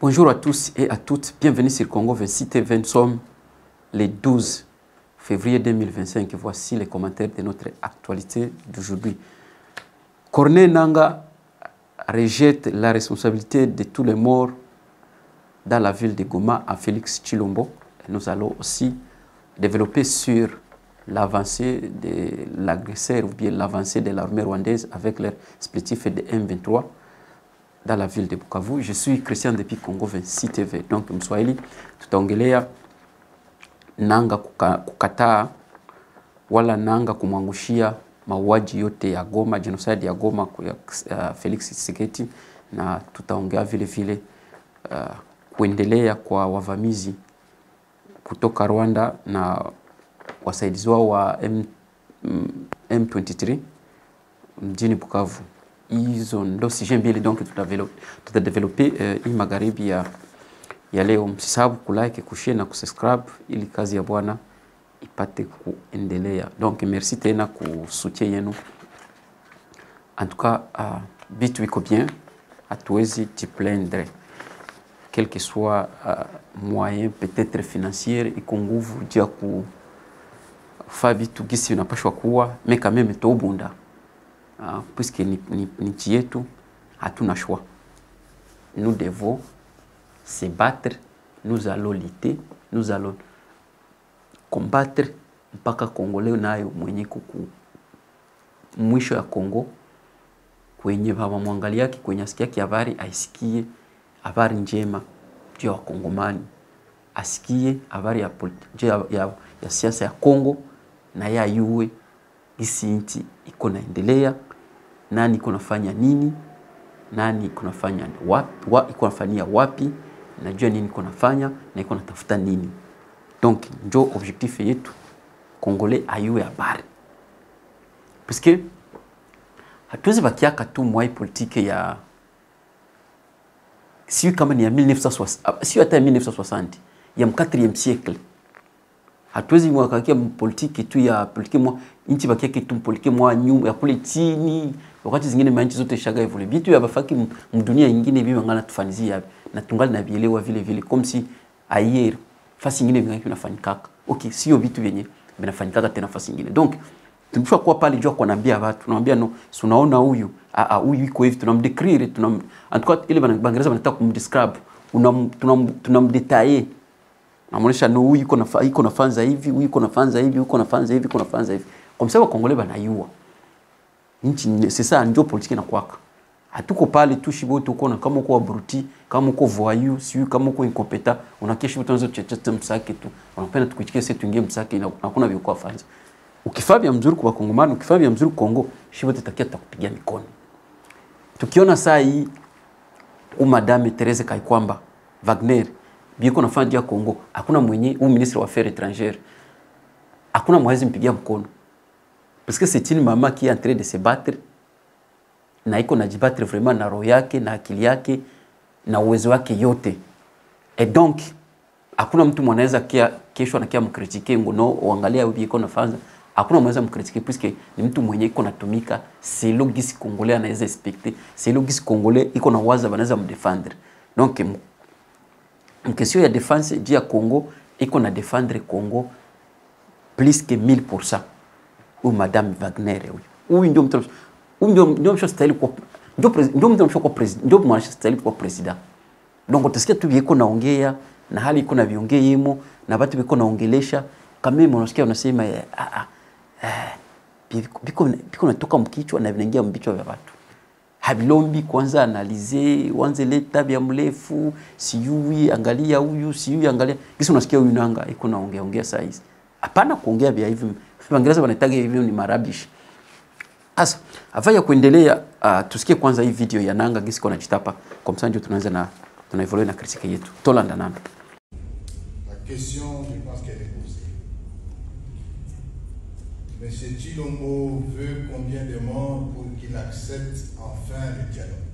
Bonjour à tous et à toutes, bienvenue sur Congo 26 TV. Nous sommes le 12 février 2025. Voici les commentaires de notre actualité d'aujourd'hui. Corneille Nangaa rejette la responsabilité de tous les morts dans la ville de Goma à Félix Tshilombo. Nous allons aussi développer sur l'avancée de l'agresseur ou bien l'avancée de l'armée rwandaise avec leur splitif de M23 dans la ville de Bukavu. Je suis Christian depuis Congo 26 TV. Donc Mswahili tutaongelea Nangaa kukataa wala Nangaa kumwangushia mauaji yote ya Goma, genocide ya Goma ya Felix Tshisekedi, na tutaongea vile vile kuendelea kwa wavamizi kutoka Rwanda na wasaidizi wao wa M23 mjini Bukavu. Hizo ndo sujet mbili donc tutadevelope hii magharibi ya leo. Msisahau kulike, kushare na kusubscribe ili kazi ya Bwana ipate kuendelea. Donc merci tena kusoutien yenu. En tout cas, bitu iko bien, hatuwezi jiplaindre. Quel que soit moyen peut-être financier, iko nguvu jia kufaa bitu gisi unapashwa kuwa, mais quand même tobunda. Puisque ni nchi yetu, hatuna choix. Nous devons se battre, nous allons lutter, nous allons combattre mpaka Kongoleo nayo mwenye kuku mwisho ya Kongo kwenye baba mwangalia yake kwenye asikia yake habari aisikie habari njema juu ya Wakongomani, asikie habari ya siasa ya Kongo na ya yue gisi nchi iko naendelea, nani iko nafanya nini, nani iko nafanya wapi, iko nafanyia wapi, najua nini iko nafanya na iko natafuta nini. Donc njo objectif yetu Congolais ayue habari. Puisque hatuwezi bakiaka tu mwai politique ya siyo kama ni ya 1960, siyo hata ya 1960, ya 4e siècle. Hatuwezi mwakakia politique tu ya politique mwa nchi bakiake tu politique mwa nyuma ya kule chini, wakati zingine manchi zote shaga evole. Bitu ya bafaki mdunia nyingine bibi ngana tufanizia na tungali na bielewa vile vile comme si ayer fasi nyingine vingi vinafanyikaka. Okay, sio vitu vyenye vinafanyikaka tena fasi nyingine. Donc tunapaswa kuwa pale jua kuambia watu, tunawaambia no, si unaona huyu huyu iko hivi, tunamdeclare, en tout cas ile Bangereza wanataka kumdescribe, tunamdetailler. Namuonesha no, huyu iko nafanza hivi, huyu iko nafanza hivi, huyu nafanza hivi, iko nafanza hivi. Kwa sababu Kongole banayua. Nchi c'est ça ndio politique na kwaka. Hatuko pale tu shibo tu kona kama uko abruti, kama uko voyou, siyo kama uko incompétent, unakesha vitu unazotete msaki tu. Unapenda tukuichike sisi tuingie msaki na hakuna vyokuwa fanza. Ukifanya mzuri kwa Kongomani, ukifanya mzuri Kongo, shibo tutakia tutakupigia mikono. Tukiona saa hii Madame Therese Kaikwamba Wagner biko nafanya dia Kongo, hakuna mwenye ministre wa affaires étrangères, hakuna mwezi mpigia mkono. Parce que c'est une maman qui est en train de se battre, na iko najibattre vraiment na roho yake na akili yake na uwezo wake yote. Et donc hakuna mtu mwanaweza kesho anakia mkritike ngono uangalia ubi iko nafanza, hakuna mwanaweza mkritike puisque ni mtu mwenye iko natumika selo gisi Congolais anaweza respecter, selo gisi Congolais iko na waza banaweza mdefendre. Donc question ya défense dia Congo iko na défendre Congo plus que 1000%. Ou Madame Wagner huyu ndio mtu ndio mshastahili kwa ndio mtu mshoko president, ndio mwanastahili kwa president. Donc utasikia tu biko naongea na hali iko na viongee yemo na watu biko naongelesha kama mimi unasikia unasema biko natoka mkichwa na vinaingia mbichwa vya watu. Habilombi kwanza analize wanze leta bya mrefu, siyui angalia huyu, siyui angalia. Kisa unasikia huyu Nangaa iko naongea saa hizi. Hapana kuongea vya hivi. Bangereza wanataga hivi ni marabish. Asa, afanya kuendelea tusikie kwanza hii video ya Nangaa gisi kona chitapa. Kwa msanjo tunaanza na tunaevolue na critique yetu. Tolanda nana. La question, je pense qu'elle est posée. Monsieur Tshilombo veut combien de morts pour qu'il accepte enfin le dialogue?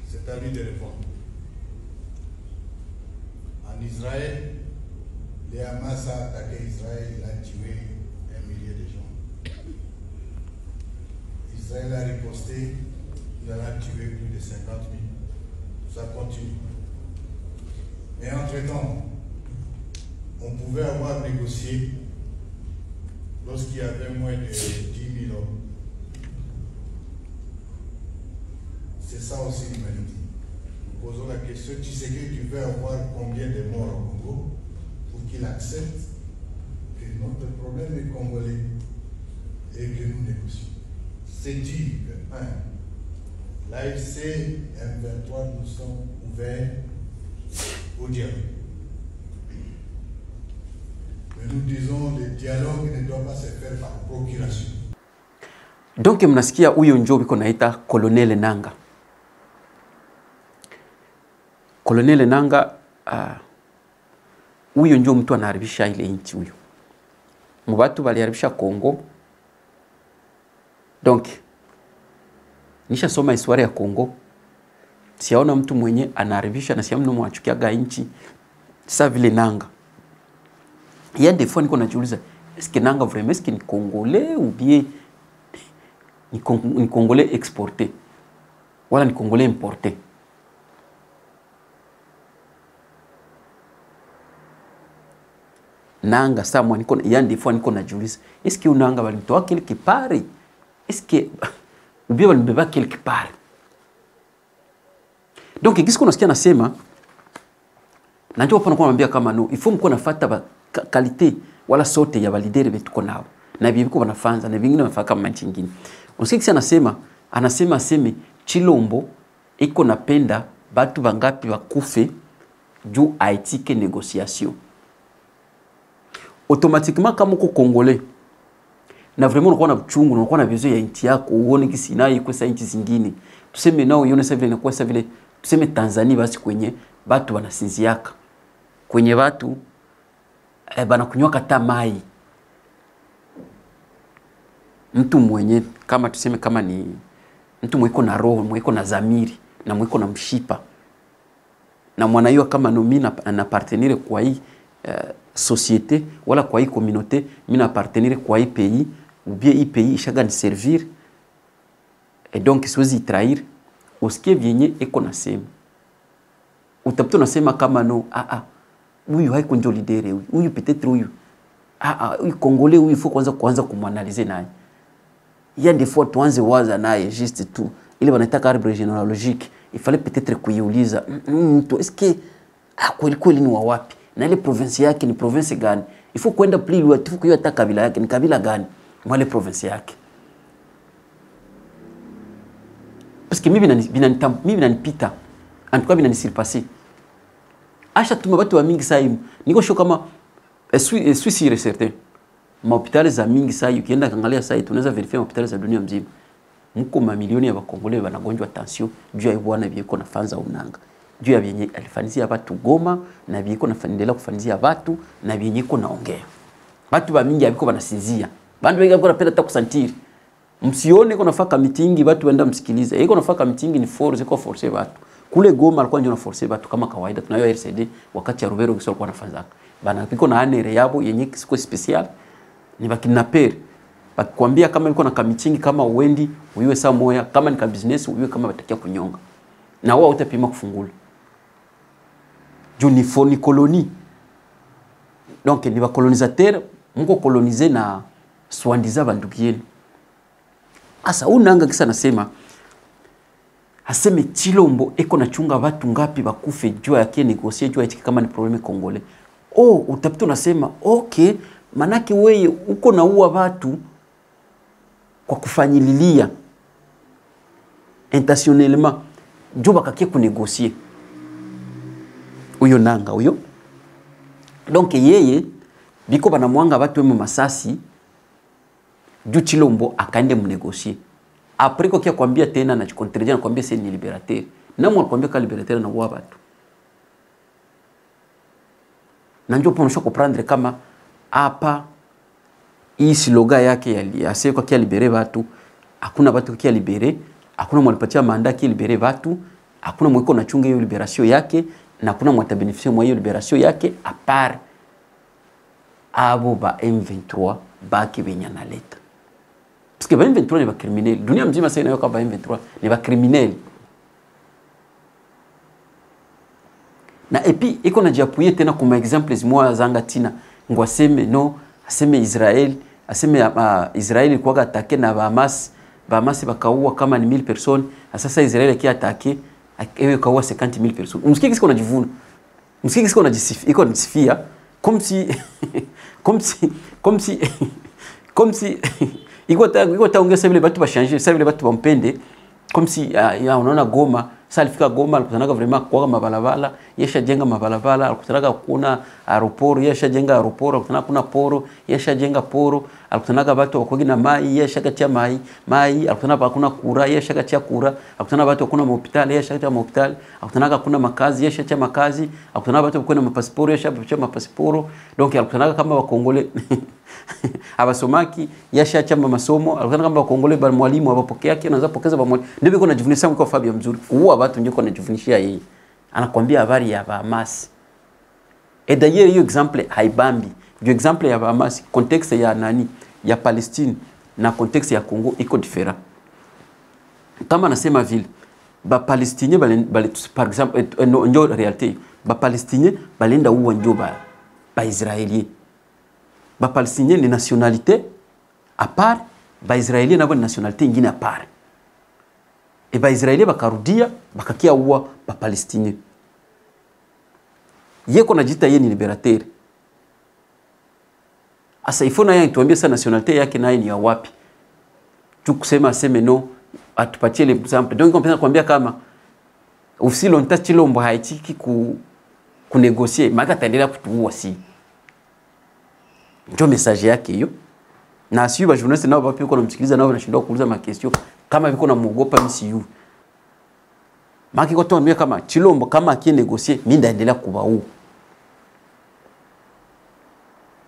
C'est à lui de répondre. En Israël, le Hamas a attaqué Israël, il a tué 1 millier de gens. Israël a riposté, il en a tué plus de 50 000. ça continue. Mais entre-temps, on pouvait avoir négocié lorsqu'il y avait moins de 10 000 hommes. C'est ça aussi l'humanité. Nous posons la question, tu sais que tu veux avoir combien de morts au Congo pour qu'il accepte que notre problème est congolais et que nous négocions. C'est dit que, l'AFC M23, nous sommes ouverts au dialogue. Mais nous disons que le dialogue ne doit pas se faire par procuration. Donc mnasikia huyo njoo biko naita Colonel Nanga. Colonel Nanga huyo njoo mtu anaharibisha ile nchi huyo. Mubatu baliharibisha Kongo. Donc nisha soma historia ya Kongo. Siaona mtu mwenye anaharibisha na siaona mtu achukiaga nchi sasa vile Nanga. Il y a des fois niko najiuliza, est-ce que Nanga vraiment est-ce que ni Congolais ou bien ni Congolais exporté wala ni Congolais importé? Nanga ça moi niko, il y a des fois niko najiuliza, est-ce que Nanga balimtoa quelque part? Est-ce que ou bien balimbeba quelque part? Donc qu'est-ce qu'on a nasema? Na ndio hapo nakwambia kama no, il faut mko nafuata ba qualité wala sote ya validere betu tuko nao. Na bibiko banafanza na vingine wanafaka kama nchi nyingine. Unasikia kisa anasema aseme Chilombo iko napenda batu bangapi bakufe juu aitike négociation. Automatiquement kama uko Congolais na vraiment unakuwa na uchungu, unakuwa na besoin ya nchi yako, uone kisi nayo iko sa nchi zingine. Tuseme nao uone sa vile na kwa sa vile tuseme Tanzania basi kwenye batu wanasinziaka. Kwenye batu bana kunywa kata mai. Mtu mwenye kama tuseme kama ni mtu mwiko na roho, mwiko na zamiri na mwiko na mshipa. Na mwanaiwa kama no mimi anapartenir kwa hii société wala kwa hii communauté, mimi appartenir kwa hii pays ou bien hii pays ishaga ni servir et donc siwezi trahir usikie vyenye eko nasema. Utapita unasema kama no huyu haiko ndio leader huyu peut-être huyu huyu Congolais huyu faut kwanza kumanalyser naye. Il y a des fois tuanze waza naye juste tout ile wanataka arbre généalogique, il fallait peut-être kuiuliza est-ce que kweli ni wa wapi na ile province yake ni province gani? Il faut kwenda plus loin, il faut kujua hata kabila yake ni kabila gani mwale province yake. Parce que mimi binanipita en tout cas binanisurpasser. Acha tuma watu wa mingi sasa niko sho kama suis sûr certain mahopitali za mingi sasa ukienda kaangalia sasa tunaweza verify mahopitali za dunia mzima mko mamilioni ya Wakongole wanagonjwa tension juu ya bwana biko na fanza unanga juu ya vyenye alifanizia watu Goma na biko nafanendelea kufanizia watu na vyenye iko naongea watu wa mingi biko wanasinzia bandu wengi biko napenda hata kusantiri msione iko nafaka mitingi watu waenda msikilize iko nafaka mitingi ni force iko force watu kule Goma alikuwa ndio na force watu kama kawaida tunayo RCD wakati ya Rubero kisha alikuwa anafanza bana biko na anere yabo yenye siko special ni bakinaper bakwambia kama iko na kamitingi kama uendi uiwe saa moya kama ni ka business uiwe kama batakia kunyonga na wao utapima kufungula juu ni colonie donc ni ba colonisateur mko coloniser na swandiza bandu kieni. Asa unanga kisa nasema aseme Chilombo eko na chunga watu ngapi bakufe jua yake negotier jua yake kama ni probleme Congolais. Utapita unasema okay, manake wewe uko na uwa watu kwa kufanyililia intentionnellement jua bakakie kunegocier. Uyo Nanga uyo. Donc yeye biko banamwanga watu wemo masasi juu Chilombo akaende mnegocier. Après kwa kia kwambia tena na chikontrejea na kwambia c'est ni libérateur. Na mwa kwambia ka libérateur na uwa watu. Na ndio ponosho comprendre kama hapa hii slogan yake ya kwa kia libere watu, hakuna watu kia libere, hakuna mwalipatia mandat kia libere watu, hakuna mweko na chunga hiyo liberation yake, na hakuna mwata beneficie mwa hiyo liberation yake a part abo ba M23 baki benya na leta. Parce que ba M23 ni ba criminel. Dunia mzima sasa inayo kama ba M23 ni ba criminel. Na epi iko na jiapuye tena kuma examples mwa zanga tina ngwaseme no aseme Israel aseme Israel kwa atake na Hamas bakaua kama ni 1000 personnes sasa Israel kia atake ewe kaua 50000 personnes. Msikiki kisiko najivuna. Msikiki kisiko najisifia iko nisifia comme si iko taongeza vile watu bashange sasa vile watu bampende comme si unaona Goma sasa alifika Goma alikutanaga vraiment kwa mabalabala yesha jenga mabalabala alikutanaga kuna aeroport yesha jenga aeroport alikutanaga kuna poro yesha jenga poro alikutanaga watu wakogi na mai yesha katia mai alikutanaga kuna kura yesha katia kura alikutanaga watu kuna hospitali yesha katia hospitali alikutanaga kuna makazi yesha katia makazi alikutanaga watu kuna mapasiporo yesha katia mapasiporo donc alikutanaga kama wakongole abasomaki yasha chama masomo alikutana kama wakongole ba mwalimu abapokea yake anaanza pokeza ba mwalimu ndio biko najivunisha kwa Fabio mzuri kuua watu ndio kwa najivunishia yeye anakuambia habari ya Hamas et d'ailleurs hiyo example haibambi ndio example ya Hamas context ya nani ya Palestine na context ya Congo iko different kama nasema vile ba Palestinien bale par exemple ndio réalité ba Palestinien balenda uwa ndio ba Israélien ba Palestinien ni nationalité à part ba Israélien nabo ni nationalité nyingine à part et ba Israélien bakarudia bakakia uwa ba Palestinien yeko najita yeye ni liberateur asa ifona yeye tuambie sa nationalité yake naye ni ya wapi tu kusema aseme no atupatie le exemple donc on peut kuambia kama aussi longtemps Chilombo haitiki ku négocier maka taendelea kutuua si ndio message yake hiyo na asiyo ba journalist nao wapi uko namsikiliza nao wanashindwa kuuliza ma question kama viko na muogopa MCU maki kwa tuambia kama Chilombo kama akie négocier mimi ndaendelea kubau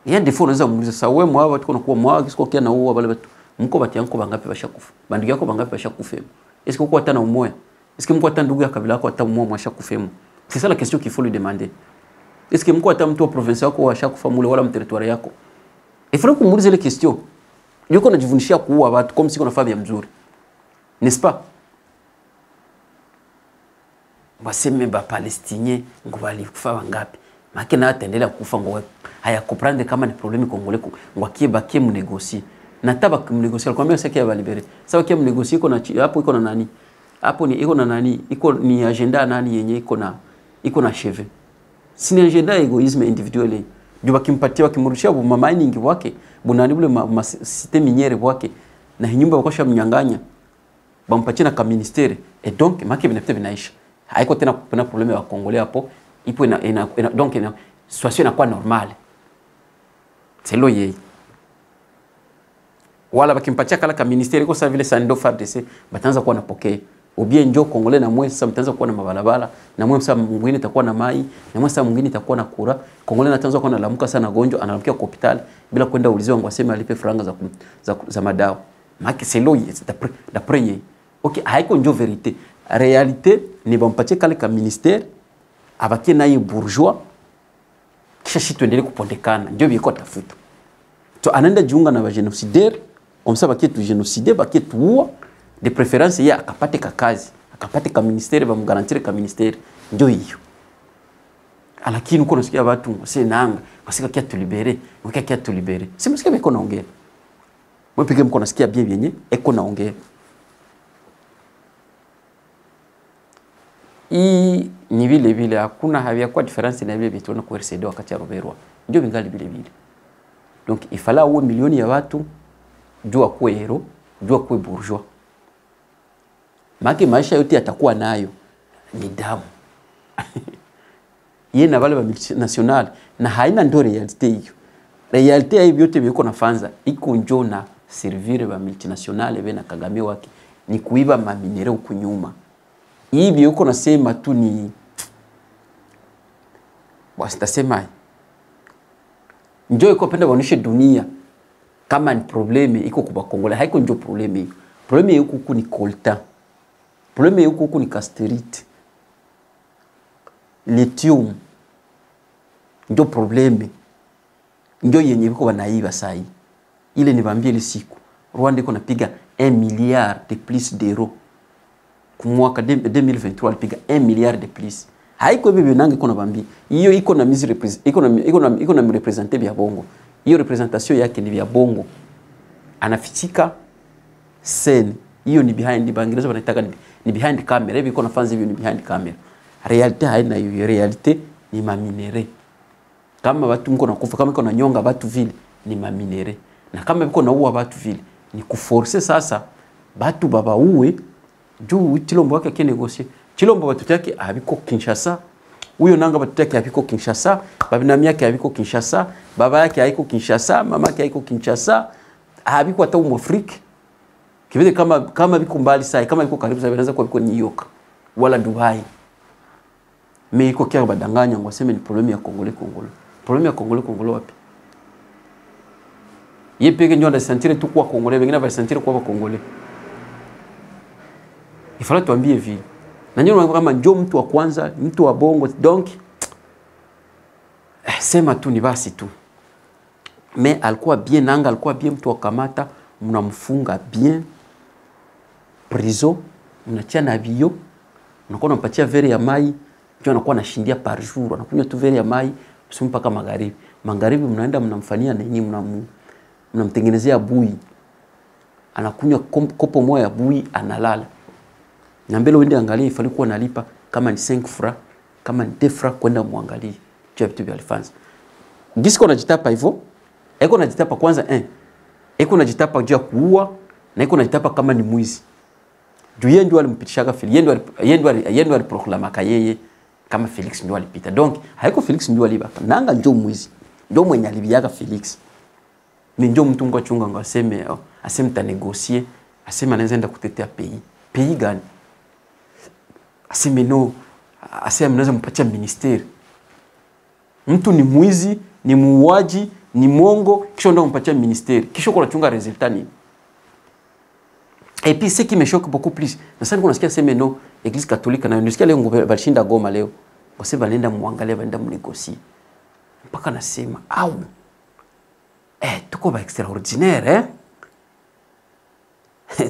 yeye ndifo unaweza muuliza sawa wewe mwa watu kuna kuwa mwa kisiko kia na uwa wale watu mko bati yanko bangapi bashakufa bandugu yako bangapi bashakufa est-ce que uko hata na umoya est-ce que mko hata ndugu ya kabila yako hata umoya mwashakufa c'est ça la question qu'il faut lui demander est-ce que mko hata mtu wa province yako washakufa mule wala mterritoire yako il faut kumuuliza ile question yuko anajivunishia kuua watu kama siko na Fabia mzuri n'est-ce pas waseme ba Palestinien ngobali kufa wangapi makina ataendelea kufa ngo haya comprendre kama ni problème congolais ngwakie bakie mu négocier na taba kumnégocier alikwambia sasa kia balibere sasa kia mnégocier iko na hapo iko na nani hapo ni iko na nani iko ni agenda nani yenye iko na cheve si ni agenda egoisme individuel ndio bakimpatia wakimrudishia bu mining wake bunani bule system miniere wake na nyumba wakosha mnyanganya bampatie na ka ministère et donc maki binapita binaisha haiko tena kuna problème ya Congolais hapo ipo donc situation inakuwa normale c'est lo yeye wala bakimpatia kala ka ministère iko sawa vile Sando FARDC bataanza kuwa napokea ubie njoo Congolais na mwe sasa mtaanza kuwa na mabalabala na mwe sasa mwingine itakuwa na mai na mwe sasa mwingine itakuwa na kura Congolais nataanza kuwa nalamuka sana gonjwa analamkia kwa hospitali bila kwenda uliziwa ngo aseme alipe franga za madawa maki c'est lo d'après yeye OK haiko njoo vérité réalité ni bampatie kale ka ministère abakie naye bourgeois kisha shi tuendelee kupondekana ndio biko tafuta to anaenda jiunga na bagénocidaire comme ça bakie tu génocider bakie tuua de préférence ya akapate ka kazi akapate ka ministère ba mgarantir ka ministère ndio hiyo lakini uko nasikia watu senanga basika kia tulibere ukia tulibere si msikia biko naongea mpige mko nasikia bien bien eko naongea hii ni vile vile hakuna havia kwa difference na vile vitu na kwa RCD wakati ya Roberwa ndio vingali vile vile donc ifala uwe milioni ya watu jua kuwe hero jua kuwe bourgeois maki maisha yote yatakuwa nayo ni damu yeye na wale wa multinational na haina ndo realite hiyo realite hiyo yote biko nafanza iko njoo na servir ba multinational bena Kagame wake ni kuiba maminere huko nyuma hivi uko nasema tu ni wasitasema njoo iko penda baoneshe dunia kama ni probleme iko kwa Congolais haiko njoo probleme huku ni coltan probleme huku ni casterite lithium ndio probleme ndio yenye biko wanaiba sai ile nibambie ile siku Rwanda iko napiga 1 milliard de plus d'euros kwa mwaka 2023 alipiga 1 milliard de plus haiko bebe nange iko na bambi hiyo iko na mise iko na representer vya bongo. Hiyo representation yake ni vya bongo, anafichika scene hiyo, ni behind, Bangereza wanaitaka ni behind camera. Hivi iko na fans hivi ni behind camera. Realite haina hiyo, realite ni maminere. Kama watu mko nakufa, kama iko na nyonga watu vile ni maminere, na kama iko na uwa watu vile ni kuforce sasa watu baba uwe juu Chilombo wake negotier. Chilombo watu yake abiko Kinshasa, huyo nanga watu yake abiko Kinshasa, babinami yake abiko Kinshasa, baba yake haiko Kinshasa, mama yake haiko Kinshasa, abiko hata Mwafrika. Kivile kama biko mbali sai, kama biko karibu sai, anaweza kuwa biko New York wala Dubai. Mais iko kia badanganya ngwaseme ni problème ya Kongole. Problème ya Kongole wapi? Yepeke ndio anasentire tu kwa Kongole, wengine wanasentire kwa Kongole. Ifala tuambie vile. Na nyinyi kama njoo mtu wa kwanza, mtu wa bongo, donc sema tu ni basi tu. Mais alikuwa bien nanga, alikuwa bien mtu wa kamata, mnamfunga bien prison, mnatia na bio, mnakuwa unampatia vere ya mai, ndio anakuwa anashindia par jour, anakunywa tu vere ya mai mpaka magharibi. Magharibi mnaenda mnamfanyia nini, mnamtengenezea bui. Anakunywa kopo moja ya bui, analala. Na mbele uende angalie ifali kuwa nalipa kama ni 5 francs, kama ni 2 francs kwenda muangalie. Jua vitu vya Alphonse. Gisiko najitapa hivyo. Eko najitapa kwanza eko najitapa juu ya kuua, na eko najitapa kama ni mwizi. Juu yeye ndio alimpitishaga Felix. Yeye ndio aliproklamaka yeye kama Felix ndio alipita. Donc haiko Felix ndio alibaka. Nanga ndio mwizi. Ndio mwenye alibiaga Felix. Ni ndio mtu ngo chunga ngo aseme ta négocier, aseme anaweza enda kutetea pays gani? Aseme no, aseme mnaweza mpatia ministeri. Mtu ni mwizi, ni muuaji, ni mongo, kisha ndo mpatia ministeri. Kisha kuna chunga resultat ni. Et puis ce qui me choque beaucoup plus, na sasa nasikia sema no, Église catholique na nasikia leo bashinda Goma leo. Wase banenda muangalia baenda mnegosie. Mpaka nasema au tuko ba extraordinaire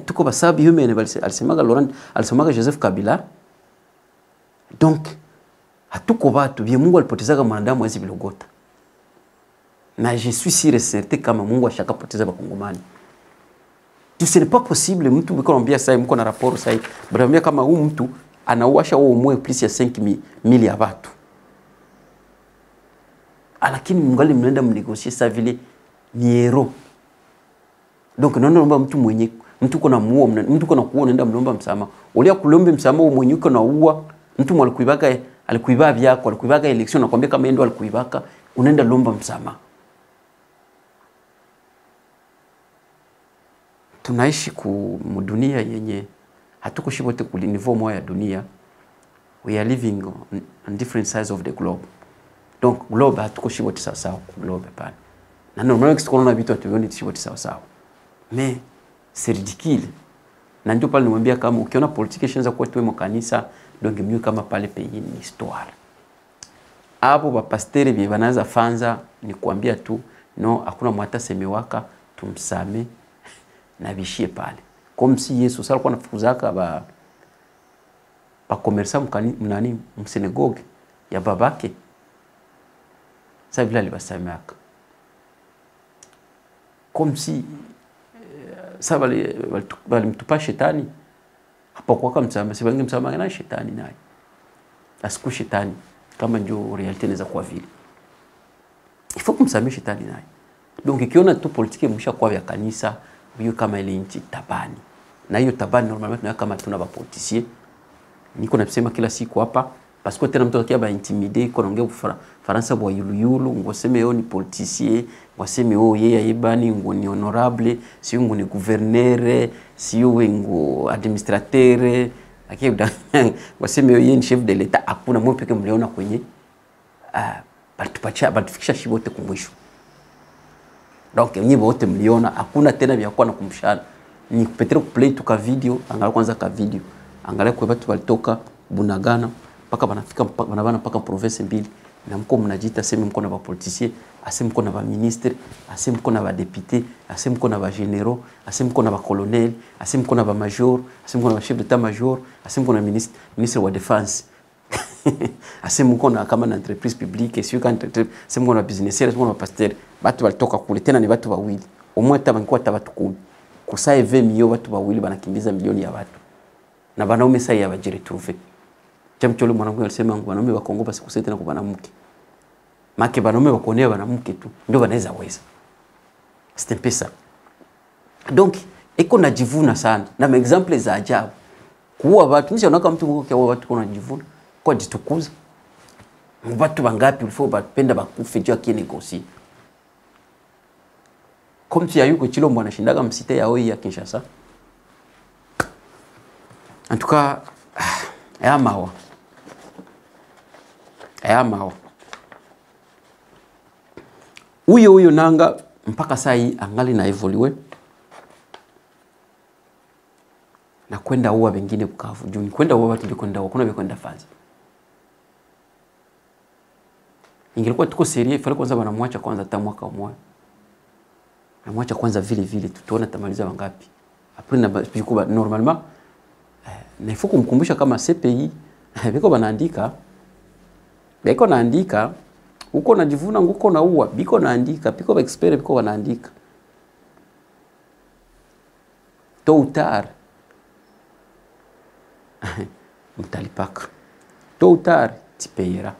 tuko ba sabi humaine alisemaga Laurent, alisemaga Joseph Kabila. Donc hatuko watu bia Mungu alipotezaga mwanadamu hizi bilogota. Na je suis sûr et certain kama Mungu ashakapoteza bakongomani. Ce n'est pas possible mtu biko naambia sasa mko na rapport sasa. Bado kama huyu mtu anauasha wao mwe plus ya 5,000 ya watu. Lakini mungali mnaenda mnegosie sasa vile ni hero. Donc naomba mtu mwenye mtu kuna muo, mtu kuna kuona nenda mlomba msamaha. Ulia kulombe msamaha mwenye uko na uwa, mtu alikuiba vyako, alikuibaga election, nakwambia kama endo alikuibaka, unaenda lomba msamaha. Tunaishi dunia yenye hatukuishi wote ku niveau moja ya dunia. We are living on different sides of the globe. Donc globe hatukuishi wote sawa globe pana. Na normalement tunaona vitu hatuvioni wote sawa. Mais c'est ridicule. Na ndio pale nimwambia kama ukiona politiki ishaanza kuwa tuwe mkanisa, donc mieux kama pale pays ni histoire. Hapo ba pasteur bi banaanza fanza ni kuambia tu no, hakuna mwata semewaka, tumsame na bishie pale. Comme si Yesu sasa alikuwa anafukuzaka ba commerçant mnani msynagogue ya babake. Sasa vile alibasamaka. Comme si sasa bali mtupa shetani hapakuwa kama msamaha, sibangi msamaha na shetani naye. Asiku shetani kama ndio realite inaweza kuwa vile. Ifo kumsamehe shetani naye. Donc ikiona tu politiki msha kwa vya kanisa, hiyo kama ile nchi tabani. Na hiyo tabani normalement tunaweka kama tuna ba politicier. Niko nasema kila siku hapa parce que tena mtu akia ba intimider kwa ongea Faransa bwa yulu ngoseme yo ni politicien, ngoseme yo yeye yebani ngoni honorable, si ngoni gouverneur, si yo wengo administrateur, akiwa ngoseme yo yeye ni chef de l'etat, hakuna mwe peke mliona kwenye batufikisha shibote kumwisho. Donc nyinyi wote mliona hakuna tena vya kuwa na kumshana. Ni kupetere kuplay tu ka video, angalia kwanza ka video. Angalia kwa watu walitoka Bunagana paka banafika banabana paka province mbili, na mko mnajiita sema mko na ba politiciens, asema mko na ba ministre, asema mko na ba député, asema mko na ba généraux, asema mko na ba colonel, asema mko na ba major, asema mko na ba chef d'état major, asema mko na ministre wa défense. Ase mko na kama na entreprise publique, sio kama c'est mko na business, c'est mko na pasteur. Batu walitoka kule tena ni watu wawili. Omwe tabankuwa tabatu kumi. Kusae 20 milioni watu wawili banakimbiza milioni ya watu. Na banaume sasa ya bajiretrouver. Chamchole mwanangu alisema wanaume wa Kongo basi kusete na kubana mke. Make banaume wakonea bana mke tu ndio wanaweza weza. C'est pesa. Donc eko najivuna sana na example za ajabu. Kuua watu nisha unaka mtu mko kwa watu kuna jivuna kwa jitukuza. Watu bangapi ulifo bapenda bakufe jua kie negosi. Comme tu as eu que Chilombo anashindaga msite ya OI ya Kinshasa. En tout cas, aya mawa. Uyo nanga mpaka saa hii angali na evolue na kwenda uwa wengine Bukavu. Juu kwenda uwa watu kwenda uwa kuna kwenda fazi. Ingilikuwa tuko serie fale kwanza wanamwacha kwanza hata mwaka mmoja. Namwacha kwanza vile tuone tamaliza wangapi. Après na bikuba normalement na il faut kumkumbusha kama CPI biko naandika uko najivuna nguko na uwa biko naandika biko ba expert biko wanaandika tôt ou tard mtalipaka tôt ou tard tipeyera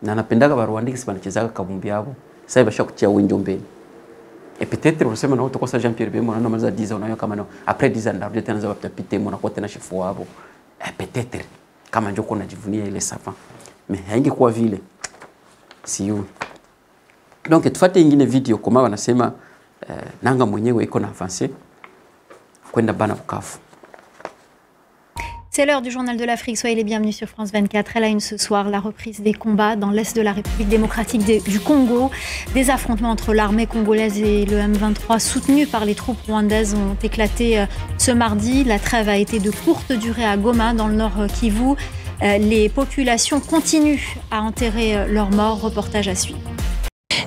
na napendaga baruandiki sibanachezaka kabumbi yabo sasa basha kutia window mbele. Et peut-être unasema na utakosa Jean Pierre Bemba na maliza 10 unayo kama no après 10 ans ndio tena za pite mwana kwa tena chef wao. Peut-être kama njoo kuna jivunia ile safa. Mais haingekuwa vile. Siyo. Donc tufuate ingine video kama wanasema nanga mwenyewe iko na avancer kwenda bana Bukavu. C'est l'heure du journal de l'Afrique. Soyez les bienvenus sur France 24. Elle a une ce soir, la reprise des combats dans l'est de la République démocratique du Congo. Des affrontements entre l'armée congolaise et le M23 soutenus par les troupes rwandaises ont éclaté ce mardi. La trêve a été de courte durée à Goma, dans le nord Kivu. Les populations continuent à enterrer leurs morts. Reportage à suivre.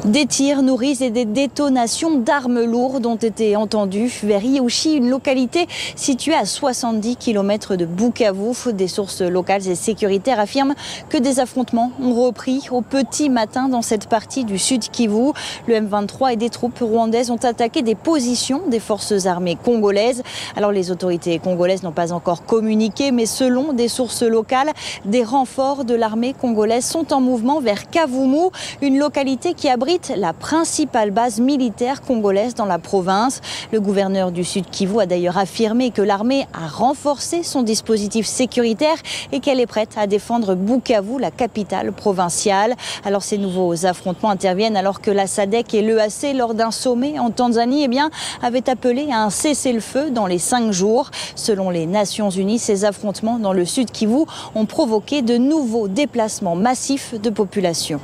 Des tirs nourris et des détonations d'armes lourdes ont été entendues vers Iouchi, une localité située à 70 km de Bukavu. Des sources locales et sécuritaires affirment que des affrontements ont repris au petit matin dans cette partie du sud Kivu. Le M23 et des troupes rwandaises ont attaqué des positions des forces armées congolaises. Alors les autorités congolaises n'ont pas encore communiqué, mais selon des sources locales, des renforts de l'armée congolaise sont en mouvement vers Kavumu, une localité qui abrite la principale base militaire congolaise dans la province. Le gouverneur du Sud Kivu a d'ailleurs affirmé que l'armée a renforcé son dispositif sécuritaire et qu'elle est prête à défendre Bukavu, la capitale provinciale. Alors ces nouveaux affrontements interviennent alors que la SADC et l'EAC, lors d'un sommet en Tanzanie, avaient appelé à un cessez-le-feu dans les 5 jours. Selon les Nations Unies, ces affrontements dans le Sud Kivu ont provoqué de nouveaux déplacements massifs de population.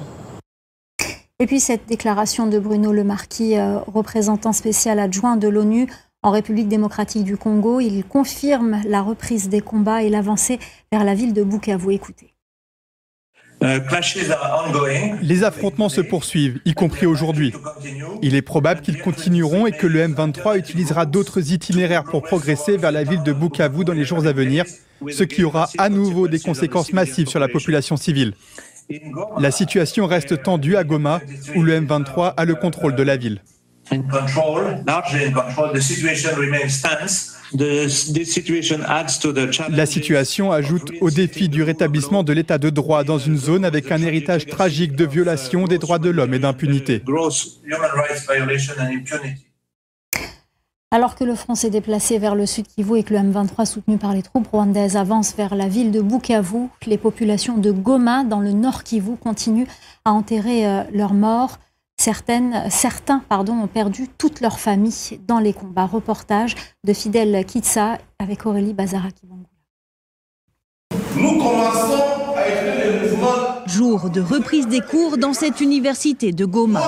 Et puis cette déclaration de Bruno Le Marquis, représentant spécial adjoint de l'ONU en République démocratique du Congo, il confirme la reprise des combats et l'avancée vers la ville de Bukavu. Écoutez. Les affrontements se poursuivent, y compris aujourd'hui. Il est probable qu'ils continueront et que le M23 utilisera d'autres itinéraires pour progresser vers la ville de Bukavu dans les jours à venir, ce qui aura à nouveau des conséquences massives sur la population civile. La situation reste tendue à Goma, où le M23 a le contrôle de la ville. La situation ajoute au défi du rétablissement de l'état de droit dans une zone avec un héritage tragique de violations des droits de l'homme et d'impunité. Alors que le front s'est déplacé vers le sud Kivu et que le M23 soutenu par les troupes rwandaises avance vers la ville de Bukavu, les populations de Goma dans le nord Kivu continuent à enterrer leurs morts. Certains ont perdu toute leur famille dans les combats. Reportage de Fidel Kitsa avec Aurélie Bazaraki-Bangula. Nous commençons à écrire les mouvements. Jour de reprise des cours dans cette université de Goma.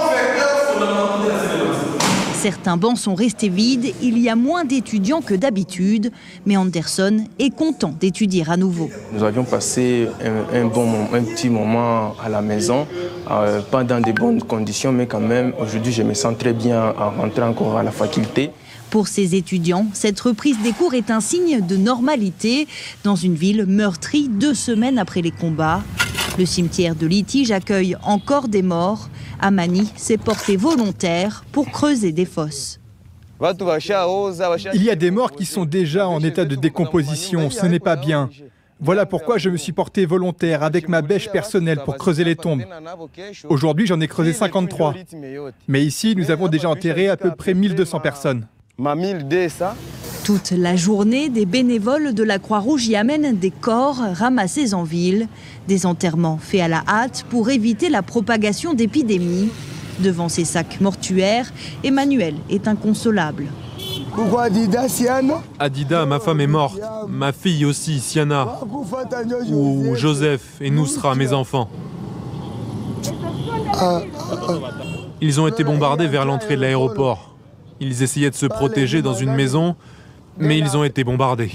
Certains bancs sont restés vides, il y a moins d'étudiants que d'habitude, mais Anderson est content d'étudier à nouveau. Nous avions passé un petit moment à la maison, pas dans de bonnes conditions, mais quand même, aujourd'hui, je me sens très bien en rentrant encore à la faculté. Pour ces étudiants, cette reprise des cours est un signe de normalité dans une ville meurtrie 2 semaines après les combats. Le cimetière de Litige accueille encore des morts. Amani s'est porté volontaire pour creuser des fosses. Il y a des morts qui sont déjà en état de décomposition, ce n'est pas bien. Voilà pourquoi je me suis porté volontaire avec ma bêche personnelle pour creuser les tombes. Aujourd'hui, j'en ai creusé 53. Mais ici, nous avons déjà enterré à peu près 1200 personnes. Toute la journée, des bénévoles de la Croix-Rouge y amènent des corps ramassés en ville. Des enterrements faits à la hâte pour éviter la propagation d'épidémies. Devant ces sacs mortuaires, Emmanuel est inconsolable. Adida, ma femme est morte. Ma fille aussi, Siana. Ou Joseph et Nousra, mes enfants. Ils ont été bombardés vers l'entrée de l'aéroport. Ils essayaient de se protéger dans une maison, mais ils ont été bombardés.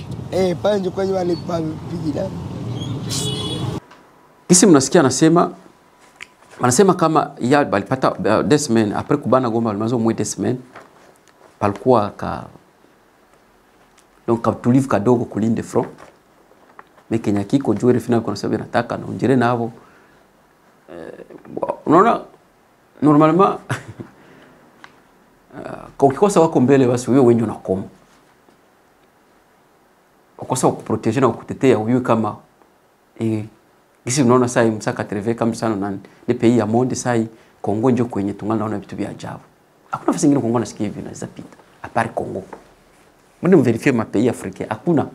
Kisi mnasikia anasema kama ya balipata des semaines après kubana Goma alimazo mwe des semaines palikuwa donc tulivu kadogo kulinde front mais Kenya kiko juere final kwa sababu nataka na unjire nabo unaona normalement kwa ukikosa wako mbele basi wewe wengi unakoma ukosa kuproteger na kutetea wewe kama Gisi unaona sai msaka treve kama sana na ni pays ya monde sai Kongo ndio kwenye tungana naona vitu vya ajabu. Hakuna nafasi nyingine Kongo nasikia hivi naweza pita. Apart Kongo. Mwende mverifie mapays Afrika. Hakuna.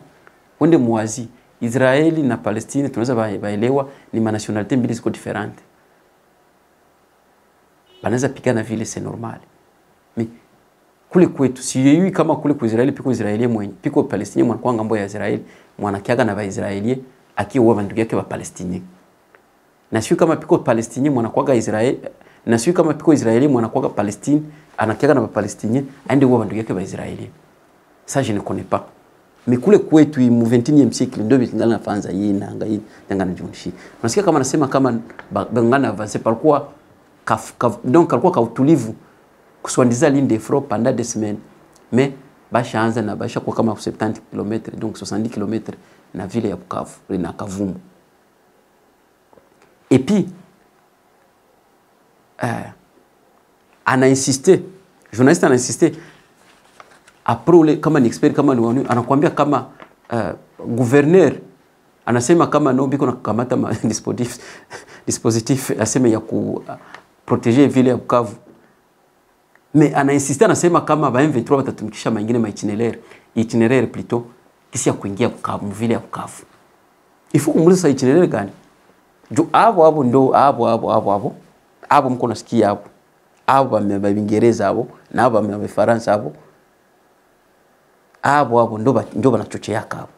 Mwende muazi Israeli na Palestine tunaweza baelewa ni nationalité mbili ziko different. Banaweza pigana vile c'est normal. Mais kule kwetu si yeye kama kule kwa Israeli piko Israeli mwenye piko Palestine mwana kwa ngambo ya Israeli mwana kiaga na Waisraeli akiwa bandugu yake wa Palestine. Na sio kama piko Palestine mwana kwaga Israeli, na sio kama piko Israeli mwana kwaga Palestine, anakiaga na wa Palestine, aende wa bandugu yake wa Israeli. Ça je ne connais pas. Mais kule kwetu mu 21e siècle ndio vitingana nafanza hii na anga hii nyangana junshi. Unasikia kama anasema kama bangana avance palikuwa donc alikuwa ka utulivu kuswandiza ligne de front pendant des semaines. Mais bashaanza na basha kwa kama 70 km donc 70 km na ville ya Bukavu na Kavumu. Et puis ana insisté, journaliste ana insisté après kama ni expert kama ni anakuambia kama gouverneur anasema kama no biko na kukamata dispositif aseme ya ku protéger ville ya Bukavu. Mais ana insisté anasema kama ba M23 watatumikisha mengine itinéraire plutôt kisi ya kuingia Bukavu mvile ya Bukavu. Ifu kumuliza itinéraire gani? Jo abo ndo abo mko nasikia abo. Abo Bingereza abo na abo Faransa abo. Abo ndo banachochea abo.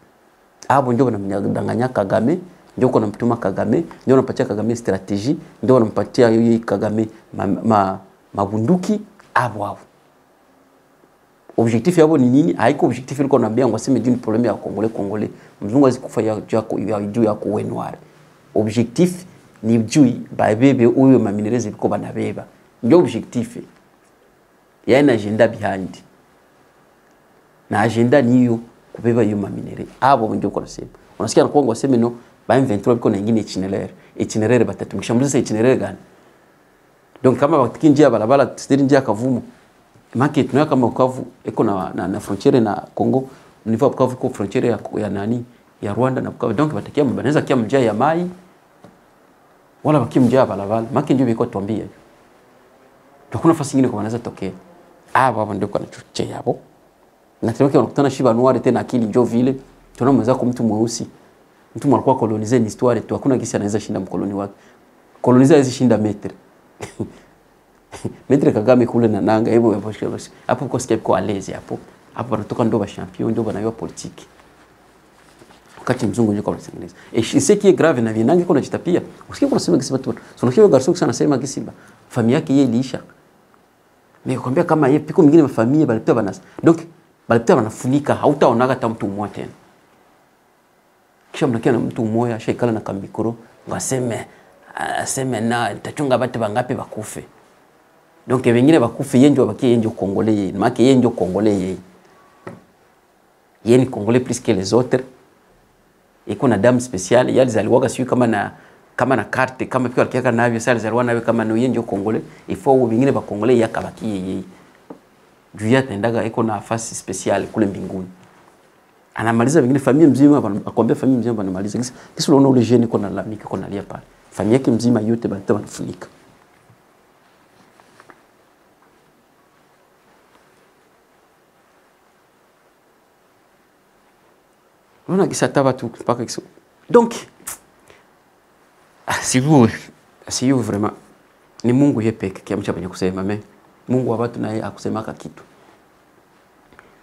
Abo ndo banamnyanganya Kagame, ndio uko namtuma Kagame, ndio unampatia Kagame strategy, ndio unampatia yeye Kagame mabunduki abo. Objectif yabo ni nini? Haiko objectif ile kuna mbia ngwaseme d'une problème ya Congolais. Mzungu azikufa ya juu ya kuwenware. Objectif ni juu ba bebe uyo maminereze biko banabeba. Ndio objectif. Yaina agenda behind. Na agenda niyo kubeba hiyo maminere. Abo ndio kwa sema. Unasikia Kongo waseme no ba M23 biko na nyingine itinéraire batatumikisha mliza itinéraire gani? Donc kama wakikinjia barabara stiri njia Kavumu market tunayo kama Bukavu iko na frontiere na Congo, niveau Bukavu iko frontiere ya nani ya Rwanda na Bukavu, donc batakia banaweza kia mjia ya mai wala bakia mjia ya balabala market ndio biko tuambie hakuna nafasi nyingine kwa wanaweza tokea hapa ndio kwa choche yabo na tunakia wanakutana shiba noir tena akili ndio vile tunamweza kwa mtu mweusi mtu alikuwa coloniser ni histoire tu hakuna kisi anaweza shinda mkoloni wake coloniser hizi shinda metre Metre Kagame kule na nanga hivyo yaposhika basi. Hapo kwa step kwa alezi hapo. Hapo wanatoka ndo ba champion ndo banayo politique. Wakati mzungu yuko kwa English. Et ce qui est grave na vinangi kuna jitapia. Usikie kuna sema kisiba tu. Sonokio garso sana sema kisiba. Familia yake yeye iliisha. Mais kwambia kama yeye piko mwingine mafamilia balipia banas. Donc balipia banafunika hautaonaga hata mtu mmoja tena. Kisha mnakia na mtu mmoja shaikala na kamikoro ngaseme aseme na nitachunga batu bangapi bakufe. Donc wengine bakufe yenjo bakie yenjo Congolais, make yenjo Congolais. Yeye ni Congolais plus que les autres. Iko na damu special. Yeye alizaliwa sio kama na carte kama pia alikiaka navyo sasa alizaliwa nawe kama no yeye ndio Congolais. Ifo wengine ba Congolais yakabaki yeye. Juu yake ataendaga iko na nafasi special kule mbinguni. Anamaliza wengine familia mzima akwambia familia mzima anamaliza. Kisa unaona ule jeune iko na lamika iko nalia pale. Familia yake mzima yote bado wanafunika. Unaona kisa taba tu mpaka kisa. Donc si vous vraiment ni Mungu yeye peke kiamcha penye kusema me. Mungu wa watu naye akusemaka kitu.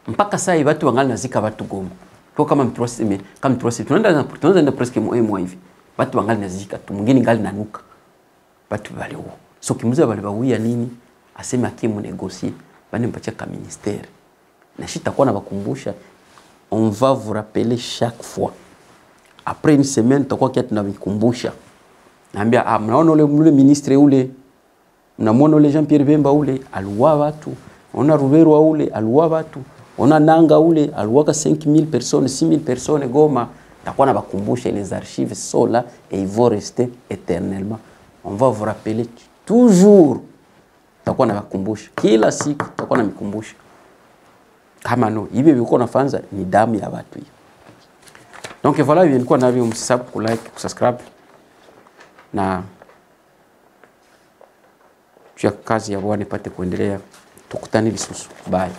Mpaka sasa watu wangali nazika watu Goma. Kwa kama mtrose tunaenda presque mwa hivi. Watu wangali nazika tu mwingine ngali nanuka. Watu wale huo. So kimuza wale bawia nini? Aseme akimu negotier. Bani mpatia ka ministère. Na shita kwa na bakumbusha on va vous rappeler chaque fois. Après une semaine tutakuwa kia tunavikumbusha. Naambia mnaona ule ministre ule mnamuona ule Jean Pierre Bemba ule aliua watu. Ona Ruberwa ule aliua watu. Ona Nanga ule aliuaka 5000 personnes, 6000 personnes Goma. Takuwa na bakumbusha les archives sont là et ils vont rester éternellement. On va vous rappeler toujours. Takuwa na bakumbusha. Kila siku takuwa na mikumbusha. Kama no, hivi viko nafanza ni damu ya watu hiyo. Donc voilà, nilikuwa navyo msisahau ku like, ku subscribe. Na kazi ya Bwana ipate kuendelea. Tukutane lisusu. Bye.